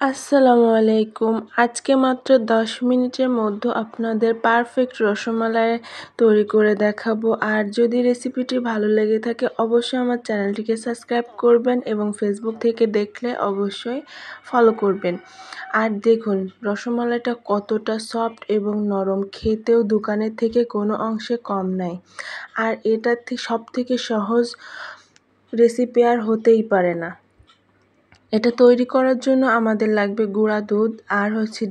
আসসালামু আলাইকুম। আজকে মাত্র 10 মিনিটের মধ্যে আপনাদের পারফেক্ট রসমালাই তৈরি করে দেখাবো। আর যদি রেসিপিটি ভালো লেগে থাকে অবশ্যই আমার চ্যানেলটিকে সাবস্ক্রাইব করবেন এবং ফেসবুক থেকে দেখলে অবশ্যই ফলো করবেন। আর দেখুন রসমালাইটা কতটা সফট এবং নরম, খেতেও দোকানের থেকে কোনো অংশে কম নাই। আর এটা সবথেকে সহজ রেসিপি আর হতেই পারে না। এটা তৈরি করার জন্য আমাদের লাগবে গুঁড়া দুধ আর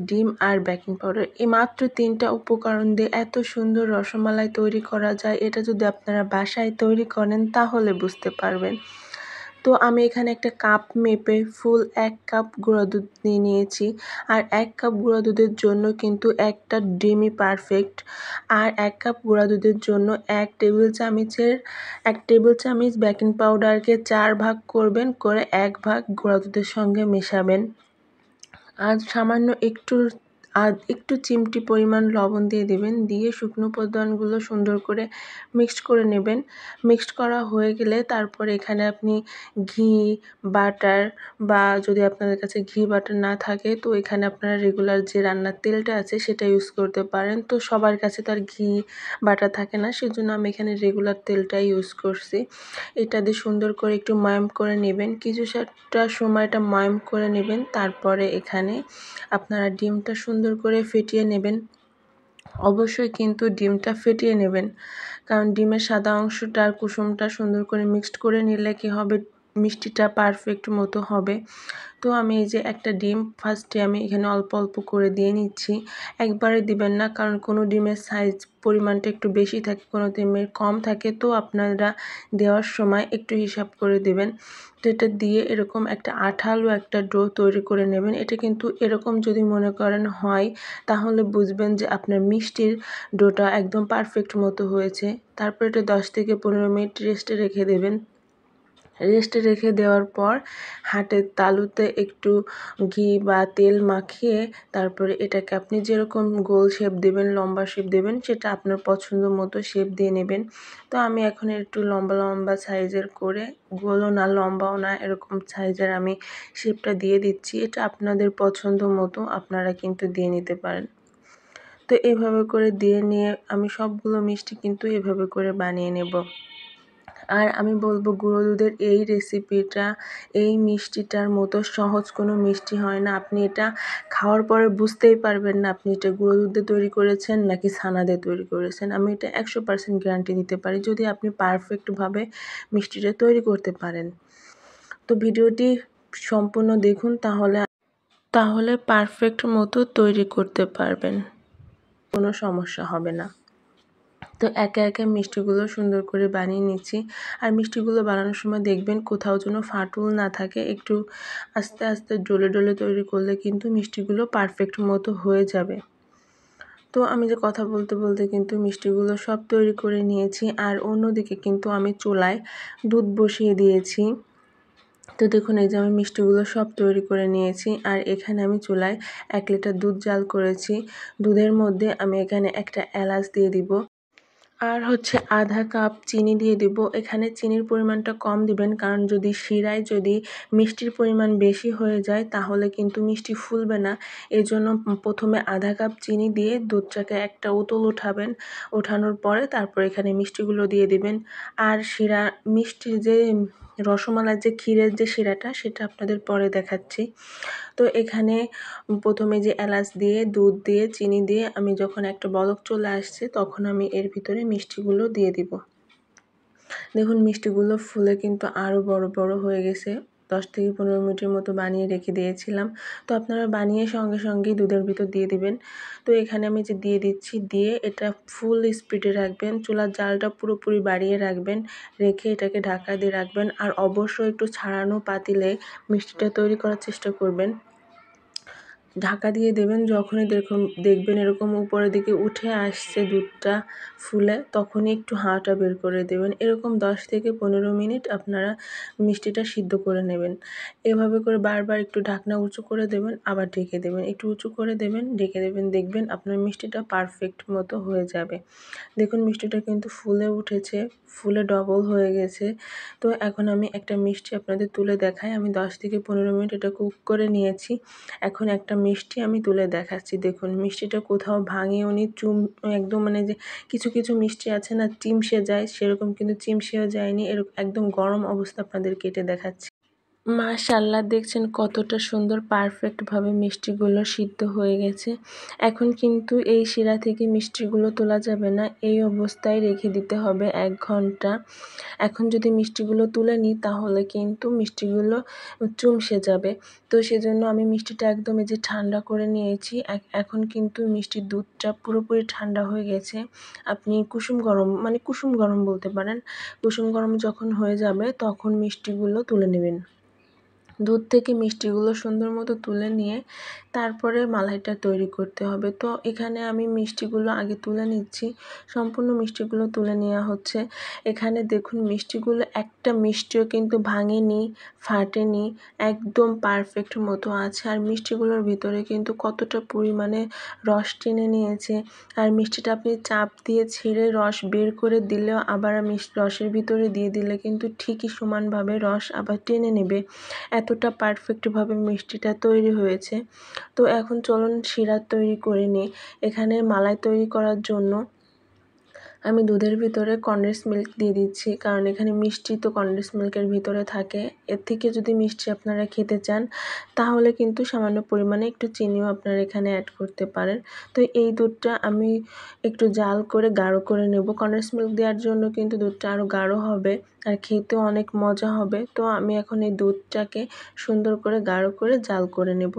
ডিম আর বেকিং পাউডার। এই মাত্র 3টা উপকরণ দিয়ে এত সুন্দর রসমালাই তৈরি করা যায়। এটা যদি আপনারা বাসায় তৈরি করেন তাহলে বুঝতে পারবেন। তো আমি এখানে একটা কাপ মেপে ফুল 1 কাপ গুঁড়া দুধ নিয়ে নিয়েছি। আর 1 কাপ গুঁড়া দুধের জন্য কিন্তু একটা ডিমই পারফেক্ট। আর 1 কাপ গুঁড়া দুধের জন্য 1 টেবিল চামচ বেকিং পাউডারকে 4 ভাগ করবেন, করে 1 ভাগ গুঁড়া দুধের সঙ্গে মেশাবেন। আর সামান্য একটু চিমটি পরিমাণ লবণ দিয়ে দেবেন, দিয়ে শুকনো উপকরণগুলো সুন্দর করে মিক্সড করে নেবেন। মিক্সড করা হয়ে গেলে তারপরে এখানে আপনি ঘি, বাটার বা যদি আপনাদের কাছে ঘি বাটার না থাকে তো এখানে আপনারা রেগুলার যে রান্নার তেলটা আছে সেটা ইউজ করতে পারেন। তো সবার কাছে তো আর ঘি বাটার থাকে না, সেজন্য আমি এখানে রেগুলার তেলটাই ইউজ করছি। এটা দিয়ে সুন্দর করে একটু ময়াম করে নেবেন, কিছুটা সময় এটা ময়াম করে নেবেন। তারপরে এখানে আপনারা ডিমটা সুন্দর করে ফেটিয়ে নেবেন। অবশ্যই কিন্তু ডিমটা ফেটিয়ে নেবেন, কারণ ডিমের সাদা অংশটা আর কুসুমটা সুন্দর করে মিক্সড করে নিলে কি হবে, মিষ্টিটা পারফেক্ট মতো হবে। তো আমি এই যে একটা ডিম ফার্স্টে আমি এখানে অল্প অল্প করে দিয়ে নিচ্ছি। একবারে দিবেন না, কারণ কোনো ডিমের সাইজ পরিমাণটা একটু বেশি থাকে, কোনো ডিমের কম থাকে। তো আপনারা দেওয়ার সময় একটু হিসাব করে দেবেন। তো এটা দিয়ে এরকম একটা আঠালো একটা ডো তৈরি করে নেবেন। এটা কিন্তু এরকম যদি মনে করেন হয় তাহলে বুঝবেন যে আপনার মিষ্টির ডোটা একদম পারফেক্ট মতো হয়েছে। তারপর এটা 10 থেকে 15 মিনিট রেস্টে রেখে দেবেন। রেস্টে রেখে দেওয়ার পর হাতের তালুতে একটু ঘি বা তেল মাখিয়ে তারপরে এটাকে আপনি যেরকম গোল শেপ দেবেন, লম্বা শেপ দেবেন, সেটা আপনার পছন্দ মতো শেপ দিয়ে নেবেন। তো আমি এখন একটু লম্বা লম্বা সাইজের করে, গোলও না লম্বাও না, এরকম সাইজের আমি শেপটা দিয়ে দিচ্ছি। এটা আপনাদের পছন্দ মতো আপনারা কিন্তু দিয়ে নিতে পারেন। তো এভাবে করে দিয়ে নিয়ে আমি সবগুলো মিষ্টি কিন্তু এভাবে করে বানিয়ে নেব। আর আমি বলবো গুঁড়ো দুধের এই রেসিপিটা, এই মিষ্টিটার মতো সহজ কোনো মিষ্টি হয় না। আপনি এটা খাওয়ার পরে বুঝতেই পারবেন না আপনি এটা গুঁড়ো দুধ দিয়ে তৈরি করেছেন নাকি ছানা দিয়ে তৈরি করেছেন। আমি এটা 100% গ্যারান্টি দিতে পারি, যদি আপনি পারফেক্টভাবে মিষ্টিটা তৈরি করতে পারেন। তো ভিডিওটি সম্পূর্ণ দেখুন, তাহলে পারফেক্ট মতো তৈরি করতে পারবেন, কোনো সমস্যা হবে না। তো একে একে মিষ্টিগুলো সুন্দর করে বানিয়ে নিচ্ছি। আর মিষ্টিগুলো বানানোর সময় দেখবেন কোথাও যেন ফাটল না থাকে, একটু আস্তে আস্তে ডলে ডলে তৈরি করলে কিন্তু মিষ্টিগুলো পারফেক্ট মতো হয়ে যাবে। তো আমি যে কথা বলতে বলতে কিন্তু মিষ্টিগুলো সব তৈরি করে নিয়েছি। আর অন্যদিকে কিন্তু আমি চুলায় দুধ বসিয়ে দিয়েছি। তো দেখুন এই যে আমি মিষ্টিগুলো সব তৈরি করে নিয়েছি। আর এখানে আমি চুলায় 1 লিটার দুধ জাল করেছি। দুধের মধ্যে আমি এখানে একটা এলাচ দিয়ে দিব, আর আধা কাপ চিনি দিয়ে দিব। এখানে চিনির পরিমাণটা কম দিবেন, কারণ যদি মিষ্টির পরিমাণ বেশি হয়ে যায় তাহলে কিন্তু মিষ্টি ফুলবে না। এজন্য প্রথমে আধা কাপ চিনি দিয়ে দুধটাকে একটা উতল উঠাবেন। ওঠানোর পরে তারপর এখানে মিষ্টিগুলো দিয়ে দিবেন। আর মিষ্টির যে রসমালাইয়ের যে ক্ষীরের যে শিরাটা, সেটা আপনাদের পরে দেখাচ্ছি। তো এখানে প্রথমে যে এলাচ দিয়ে, দুধ দিয়ে, চিনি দিয়ে আমি যখন একটা বলক চলে আসছে তখন আমি এর ভিতরে মিষ্টিগুলো দিয়ে দিব। দেখুন মিষ্টিগুলো ফুলে কিন্তু আরও বড় বড় হয়ে গেছে। 10 থেকে 15 মিনিটের মতো বানিয়ে রেখে দিয়েছিলাম। তো আপনারা বানিয়ে সঙ্গে সঙ্গেই দুধের ভিতর দিয়ে দিবেন। তো এখানে আমি যে দিয়ে দিচ্ছি, দিয়ে এটা ফুল স্পিডে রাখবেন, চুলার জালটা পুরোপুরি বাড়িয়ে রাখবেন, রেখে এটাকে ঢাকা দিয়ে রাখবেন। আর অবশ্যই একটু ছাড়ানো পাতিলে মিষ্টিটা তৈরি করার চেষ্টা করবেন, ঢাকা দিয়ে দেবেন। যখনই দেখবেন এরকম উপরের দিকে উঠে আসছে দুধটা ফুলে, তখনই একটু হাঁটা বের করে দেবেন। এরকম 10 থেকে 15 মিনিট আপনারা মিষ্টিটা সিদ্ধ করে নেবেন। এভাবে করে বারবার একটু ঢাকনা উঁচু করে দেবেন, আবার ঢেকে দেবেন। একটু উঁচু করে দেবেন, ঢেকে দেবেন। দেখবেন আপনার মিষ্টিটা পারফেক্ট মতো হয়ে যাবে। দেখুন মিষ্টিটা কিন্তু ফুলে উঠেছে, ফুলে ডবল হয়ে গেছে। তো এখন আমি একটা মিষ্টি আপনাদের তুলে দেখাই। আমি 10 থেকে 15 মিনিট এটা কুক করে নিয়েছি। এখন একটা মিষ্টি আমি তুলে দেখাচ্ছি। দেখুন মিষ্টিটা কোথাও ভাঙেওনি, একদম মানে যে কিছু, কিছু মিষ্টি আছে না চিমসে যায়, সেরকম কিন্তু চিমসেও যায়নি। একদম গরম অবস্থা আপনাদের কেটে দেখাচ্ছি। মাশাআল্লাহ, দেখছেন কতটা সুন্দর পারফেক্টভাবে মিষ্টিগুলো সিদ্ধ হয়ে গেছে। এখন কিন্তু এই শিরা থেকে মিষ্টিগুলো তোলা যাবে না, এই অবস্থায় রেখে দিতে হবে 1 ঘন্টা। এখন যদি মিষ্টিগুলো তুলে নিই তাহলে কিন্তু মিষ্টিগুলো চুমসে যাবে। তো সেজন্য আমি মিষ্টিটা একদম এই যে ঠান্ডা করে নিয়েছি। এখন কিন্তু মিষ্টির দুধটা পুরোপুরি ঠান্ডা হয়ে গেছে। আপনি কুসুম গরম বলতে পারেন। কুসুম গরম যখন হয়ে যাবে তখন মিষ্টিগুলো তুলে নেবেন। দুধ থেকে মিষ্টিগুলো সুন্দর মতো তুলে নিয়ে তারপরে মালাইটা তৈরি করতে হবে। তো এখানে আমি মিষ্টিগুলো আগে তুলে নিচ্ছি। সম্পূর্ণ মিষ্টিগুলো তুলে নেওয়া হচ্ছে। এখানে দেখুন মিষ্টিগুলো একটা মিষ্টিও কিন্তু ভাঙেনি, ফাটেনি, একদম পারফেক্ট মতো আছে। আর মিষ্টিগুলোর ভিতরে কিন্তু কতটা পরিমাণে রস টেনে নিয়েছে। আর মিষ্টিটা আপনি চাপ দিয়ে ছেড়ে রস বের করে দিলেও আবার রসের ভিতরে দিয়ে দিলে কিন্তু ঠিকই সমানভাবে রস আবার টেনে নেবে। এতটা পারফেক্টভাবে মিষ্টিটা তৈরি হয়েছে। তো এখন চলুন শিরা তৈরি করে নিই। এখানে মালাই তৈরি করার জন্য আমি দুধের ভিতরে কনডেন্স মিল্ক দিয়ে দিচ্ছি, কারণ এখানে মিষ্টি তো কনডেন্স মিল্কের ভিতরে থাকে। এর থেকে যদি মিষ্টি আপনারা খেতে চান তাহলে কিন্তু সামান্য পরিমাণে একটু চিনিও আপনারা এখানে অ্যাড করতে পারেন। তো এই দুধটা আমি একটু জাল করে গাঢ় করে নেব। কনডেন্স মিল্ক দেওয়ার জন্য কিন্তু দুধটা আরও গাঢ় হবে আর খেতেও অনেক মজা হবে। তো আমি এখন এই দুধটাকে সুন্দর করে গাঢ় করে জাল করে নেব।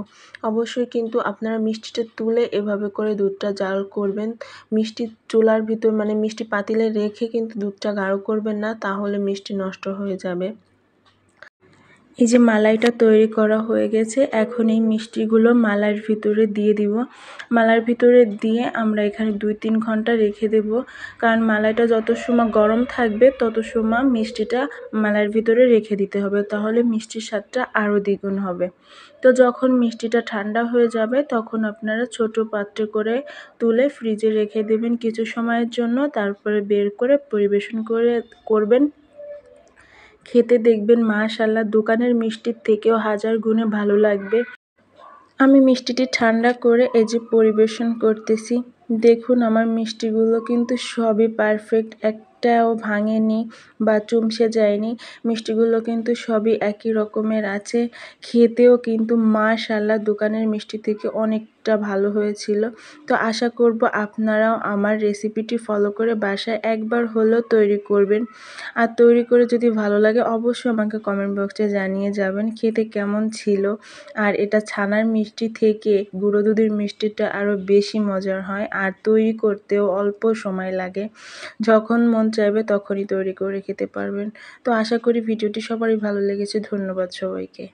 অবশ্যই কিন্তু আপনারা মিষ্টিটা তুলে এভাবে করে দুধটা জাল করবেন। মিষ্টি চুলার ভিতর মানে মিষ্টি পাতিলে রেখে কিন্তু দুধটা গাঢ় করবেন না, তাহলে মিষ্টি নষ্ট হয়ে যাবে। এই যে মালাইটা তৈরি করা হয়ে গেছে, এখন এই মিষ্টিগুলো মালাইয়ের ভিতরে দিয়ে দিব। মালাইয়ের ভিতরে দিয়ে আমরা এখানে 2-3 ঘন্টা রেখে দেব, কারণ মালাইটা যত সময় গরম থাকবে তত সময় মিষ্টিটা মালাইয়ের ভিতরে রেখে দিতে হবে, তাহলে মিষ্টির স্বাদটা আরও দ্বিগুণ হবে। তো যখন মিষ্টিটা ঠান্ডা হয়ে যাবে তখন আপনারা ছোট পাত্রে করে তুলে ফ্রিজে রেখে দেবেন কিছু সময়ের জন্য, তারপরে বের করে পরিবেশন করবেন। খেতে দেখবেন মাশাআল্লাহ দোকানের মিষ্টির থেকেও 1000 গুণে ভালো লাগবে। আমি মিষ্টিটি ঠান্ডা করে এই যে পরিবেশন করতেছি। দেখুন আমার মিষ্টিগুলো কিন্তু সবই পারফেক্ট, একটাও ভাঙেনি বা চুমসে যায়নি। মিষ্টিগুলো কিন্তু সবই একই রকমের আছে। খেতেও কিন্তু মাশাআল্লাহ দোকানের মিষ্টি থেকে অনেকটা ভালো হয়েছিল। তো আশা করব আপনারাও আমার রেসিপিটি ফলো করে বাসায় একবার হলেও তৈরি করবেন। আর তৈরি করে যদি ভালো লাগে অবশ্যই আমাকে কমেন্ট বক্সে জানিয়ে যাবেন খেতে কেমন ছিল। আর এটা ছানার মিষ্টি থেকে গুঁড়ো দুধের মিষ্টিটা আরও বেশি মজার হয়, আর তৈরি করতেও অল্প সময় লাগে। যখন মন চাইবে তখনই তৈরি করে খেতে পারবেন। তো আশা করি ভিডিওটি সবারই ভালো লেগেছে। ধন্যবাদ সবাইকে।